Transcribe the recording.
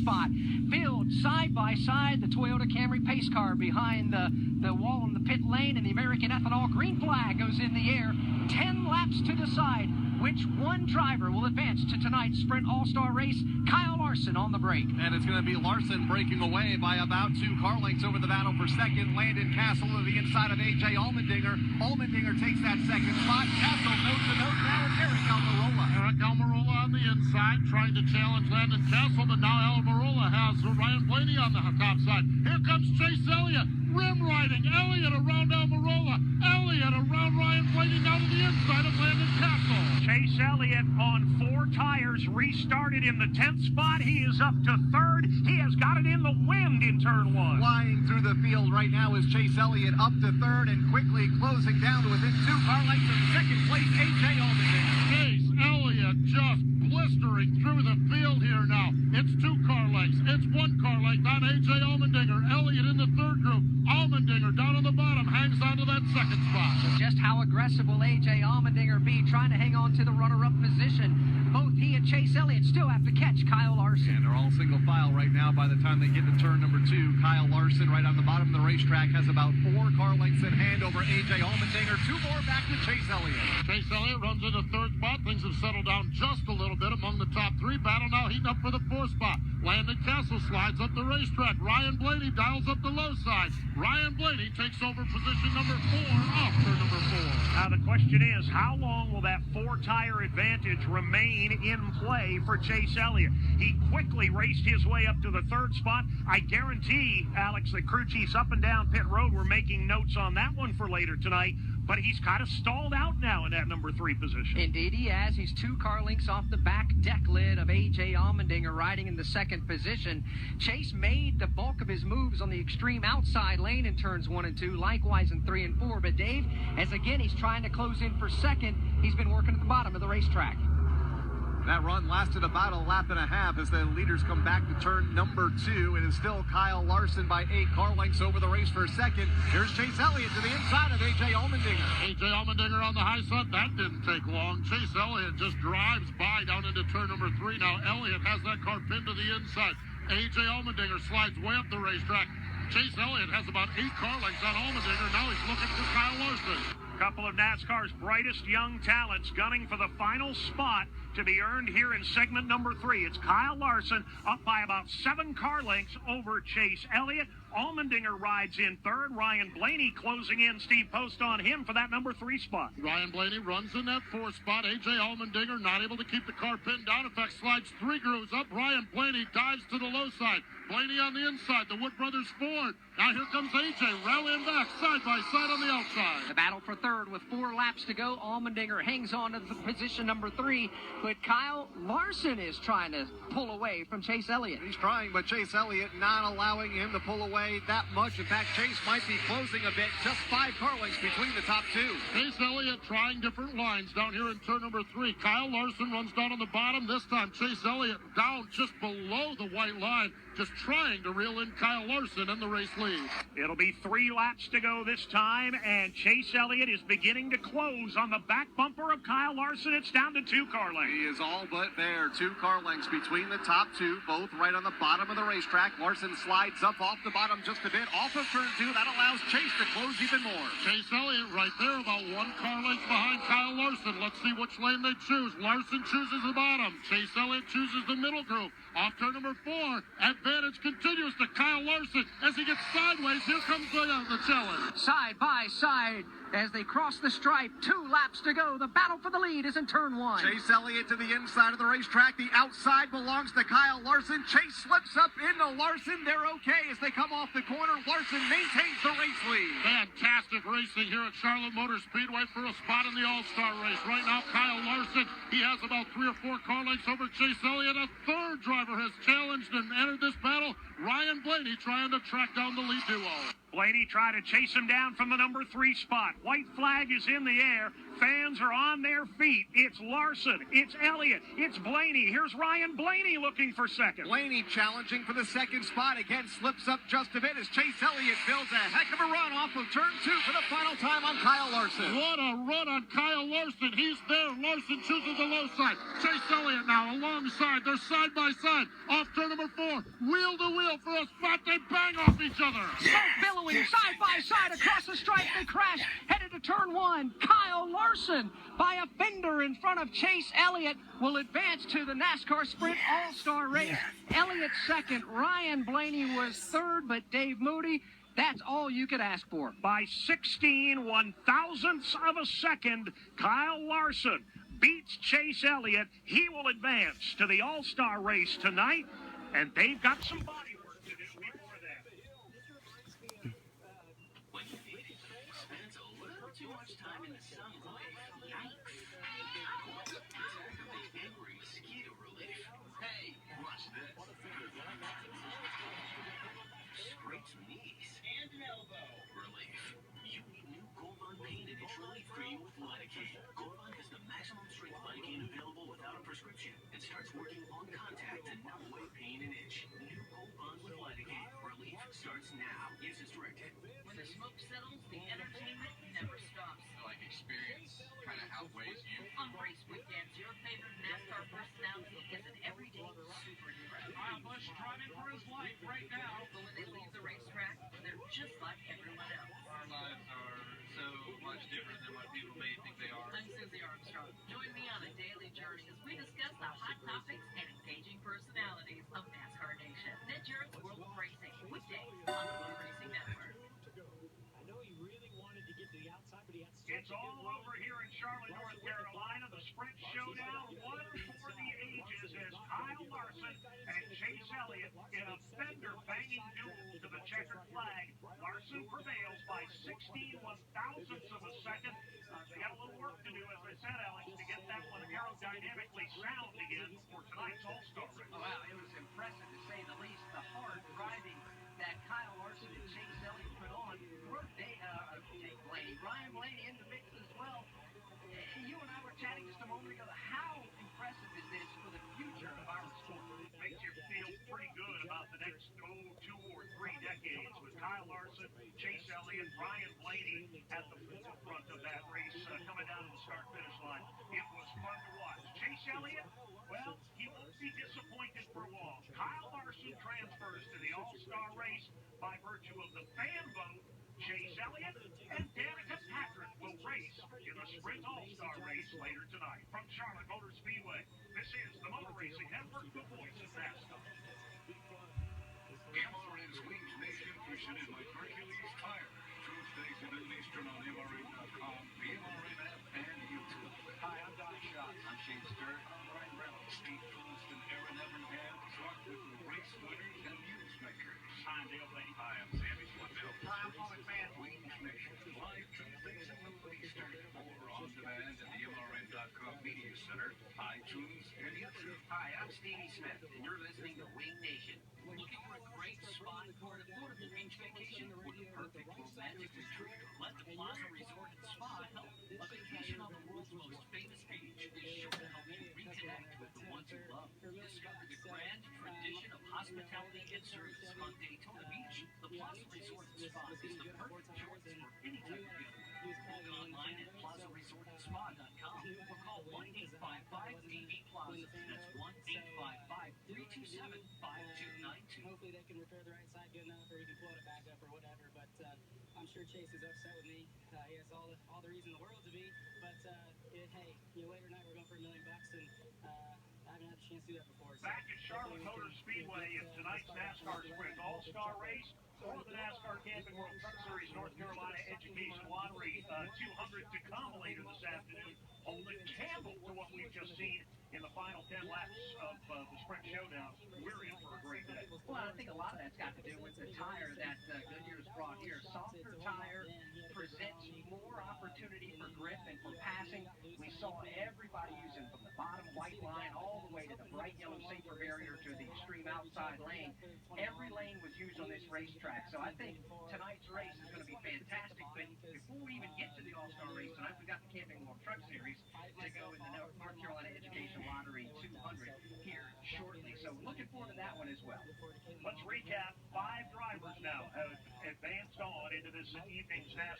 spot. Filled side by side, the Toyota Camry pace car behind the wall in the pit lane, and the American Ethanol green flag goes in the air. 10 laps to decide which one driver will advance to tonight's Sprint All-Star race. Kyle Larson on the brake. And it's going to be Larson breaking away by about 2 car lengths over the battle for second. Landon Castle to the inside of A.J. Allmendinger. Allmendinger takes that second spot. Castle notes to note now with Eric Almirola. Eric Almirola on the inside, trying to challenge Landon Castle, but now Almirola has Ryan Blaney on the top side. Here comes Chase Elliott, rim riding. Elliott around Almirola. Elliott around Ryan Blaney, down to the inside of Landon Castle. Chase Elliott on 4 tires, restarted in the 10th spot. He is up to 3rd. He has got it in the wind in turn 1. Flying through the field right now is Chase Elliott up to 3rd and quickly closing down to within 2 car lengths of second place, A.J. Allmendinger. Chase Elliott just blistering through the field here now. It's 2 car lengths. It's 1 car length on A.J. Allmendinger. Elliott in the 3rd group. Allmendinger down on the bottom, hangs on to that 2nd spot. So just how aggressive will A.J. Allmendinger be trying to hang on to the runner-up position? Both he and Chase Elliott still have to catch Kyle Larson. And they're all single file right now by the time they get to turn number 2. Kyle Larson right on the bottom of the racetrack has about 4 car lengths in hand over A.J. Allmendinger. 2 more back to Chase Elliott. Chase Elliott runs into 3rd spot. Things have settled down just a little bit among the top 3. Battle now heating up for the 4th spot. Landon Castle slides up the racetrack. Ryan Blaney dials up the low side. Ryan Blaney takes over position number 4 off turn number 4. Now the question is, how long will that 4-tire advantage remain in play for Chase Elliott? He quickly raced his way up to the 3rd spot. I guarantee, Alex, that crew chiefs up and down pit road were making notes on that one for later tonight. But he's kind of stalled out now in that number 3 position. Indeed he has. He's 2 car lengths off the back deck lid of A.J. Allmendinger riding in the 2nd position. Chase made the bulk of his moves on the extreme outside lane in turns 1 and 2, likewise in 3 and 4. But Dave, as again he's trying to close in for 2nd, he's been working at the bottom of the racetrack. That run lasted about a lap and a half as the leaders come back to turn number 2. It is still Kyle Larson by 8 car lengths over the race for 2nd. Here's Chase Elliott to the inside of A.J. Allmendinger. A.J. Allmendinger on the high side. That didn't take long. Chase Elliott just drives by down into turn number 3. Now Elliott has that car pinned to the inside. A.J. Allmendinger slides way up the racetrack. Chase Elliott has about 8 car lengths on Allmendinger. Now he's looking for Kyle Larson. Couple of NASCAR's brightest young talents gunning for the final spot to be earned here in segment number 3. It's Kyle Larson up by about 7 car lengths over Chase Elliott. Allmendinger rides in 3rd. Ryan Blaney closing in. Steve Post on him for that number 3 spot. Ryan Blaney runs in that 4th spot. A.J. Allmendinger not able to keep the car pinned down. In fact, slides 3 grooves up. Ryan Blaney dives to the low side. Blaney on the inside. The Wood Brothers Ford. Now here comes A.J. rallying back side by side on the outside. The battle for 3rd with 4 laps to go. Allmendinger hangs on to the position number 3, but Kyle Larson is trying to pull away from Chase Elliott. He's trying, but Chase Elliott not allowing him to pull away that much. In fact, Chase might be closing a bit. Just 5 car lengths between the top 2. Chase Elliott trying different lines down here in turn number 3. Kyle Larson runs down on the bottom. This time Chase Elliott down just below the white line, just trying to reel in Kyle Larson in the race lead. It'll be 3 laps to go this time, and Chase Elliott is beginning to close on the back bumper of Kyle Larson. It's down to 2 car lengths. He is all but there. 2 car lengths between the top 2, both right on the bottom of the racetrack. Larson slides up off the bottom just a bit, off of turn 2. That allows Chase to close even more. Chase Elliott right there, about 1 car length behind Kyle Larson. Let's see which lane they choose. Larson chooses the bottom. Chase Elliott chooses the middle group. Off turn number 4, advantage continues to Kyle Larson as he gets sideways. Here comes the challenge. Side by side as they cross the stripe. 2 laps to go. The battle for the lead is in turn 1. Chase Elliott to the inside of the racetrack. The outside belongs to Kyle Larson. Chase slips up into Larson. They're okay as they come off the corner. Larson maintains the race lead. Fantastic racing here at Charlotte Motor Speedway for a spot in the All-Star race. Right now, Kyle Larson, he has about 3 or 4 car lengths over Chase Elliott. A 3rd driver has challenged and entered this battle. Ryan Blaney trying to track down the lead duo. Blaney trying to chase him down from the number 3 spot. White flag is in the air. Fans are on their feet. It's Larson. It's Elliott. It's Blaney. Here's Ryan Blaney looking for second. Blaney challenging for the second spot. Again, slips up just a bit as Chase Elliott builds a heck of a run off of turn 2 for the final time on Kyle Larson. What a run on Kyle Larson. He's there. Larson chooses the low side. Chase Elliott now alongside. They're side by side. Off turn number 4. Wheel to wheel for a spot. They bang off each other. Smoke billowing side by side across the stripe. They crash. Headed to turn 1. Kyle Larson, by a fender in front of Chase Elliott, will advance to the NASCAR Sprint All-Star race. Elliott second. Ryan Blaney was third, but Dave Moody, that's all you could ask for. By 16 one-thousandths of a second, Kyle Larson beats Chase Elliott. He will advance to the All-Star race tonight, and they've got some body work to do before that. When your dating spends a little too much time in the sun, yikes. Activate angry mosquito relief. Hey, watch this. Scrapes knees and an elbow relief. You need new Gold Bond pain and itch relief cream with lidocaine. Gold Bond has the maximum strength lidocaine available without a prescription. It starts working on contact to numb away pain and itch. New Gold Bond with lidocaine relief starts now. Use as directed. When the smoke settles, the entertainment never stops. Like experience kind of outweighs you. On race weekends, your favorite NASCAR personality is an everyday superhero. Kyle Busch driving for his life right now. But when they leave the racetrack, they're just like everyone else. Our lives are so much different than what people may think they are. I'm Susie Armstrong. Join me on a daily journey as we discuss the hot topics and engaging personalities of NASCAR Nation. Ned Jarrett's World of Racing, weekdays on the Motor Racing Network. It's all over here in Charlotte, North Carolina. The Sprint Showdown, one for the ages, as Kyle Larson and Chase Elliott in a fender-banging duel to the checkered flag. Larson prevails by 16 one-thousandths of a second. They got a little work to do, as I said, Alex, to get that one aerodynamically sound again for tonight's All-Star race. Oh, wow, it was impressive to say the least. The hard driving that Kyle Larson and Chase Elliott put on. Ryan Blaney in the mix as well. You and I were chatting just a moment ago. How impressive is this for the future of our sport? Makes you feel pretty good about the next 2 or 3 decades with Kyle Larson, Chase Elliott, Ryan Blaney at the forefront of that race coming down to the start-finish line. It was fun to watch. Chase Elliott, well, he won't be disappointed for long. Kyle Larson transfers to the All-Star race by virtue of the fan vote. Chase Elliott and Danica will race in the Sprint All-Star race later tonight. From Charlotte Motor Speedway, this is the Motor Racing Network, the voice of NASCAR. MRN Squeeze Nation presented by Hercules Tire. Tuesdays at noon Eastern on MRN.com, the MRN app, and YouTube. Hi, I'm Don Schatz. I'm Shane Stewart. I'm Ryan Reynolds. Steve Phillips and Aaron Evernham talk with the race winners and newsmakers. I'm Dale Blaney. Hi, I'm Sammy Swindell. Hi, I'm Paul McMahon. Squeeze Nation, live Tuesdays at noon Eastern, or on demand at the MRN.com Media Center, iTunes, and YouTube. Hi, I'm Stevie Smith, and you're listening to Wing Nation. Looking for a great spot for an affordable beach vacation or the perfect romantic retreat? Let the Plaza Resort and Spa help. A vacation on the world's most famous beach is sure to help you reconnect with the ones you love. Discover the grand tradition of hospitality and service on Daytona Beach. The Plaza Resort and Spa is the perfect choice for any type of getaway. Book online at plazaresortandspa.com or call 1-855-DB-PLAZA. That's 1-855-327-5292. Hopefully they can repair the right side good enough, or we can float it back up or whatever. But I'm sure Chase is upset with me. He has all the reason in the world to be. But hey, later tonight we're going for $1 million, and I haven't had a chance to do that before. So back at Charlotte Motor Speedway is tonight's NASCAR Sprint All-Star race for the NASCAR Camping World Truck Series North Carolina Education Lottery 200 to come later this afternoon. Holding candle to what we've just seen in the final 10 laps of the Sprint Showdown. We're in for a great day. Well, I think a lot of that's got to do with the tire that Goodyear's brought here. Softer tire presents more opportunity for grip and for passing. We saw everybody using from the bottom white line all the way to the bright white, yellow safer barrier to the extreme outside lane. Every lane was used on this racetrack, so I think tonight's race is going to be fantastic. But before we even get to the All-Star race tonight, we got the Camping World Truck Series to go in the North Carolina Education Lottery 200 here shortly. So looking forward to that one as well. Let's recap. 5 drivers now have advanced on into this evening's NASCAR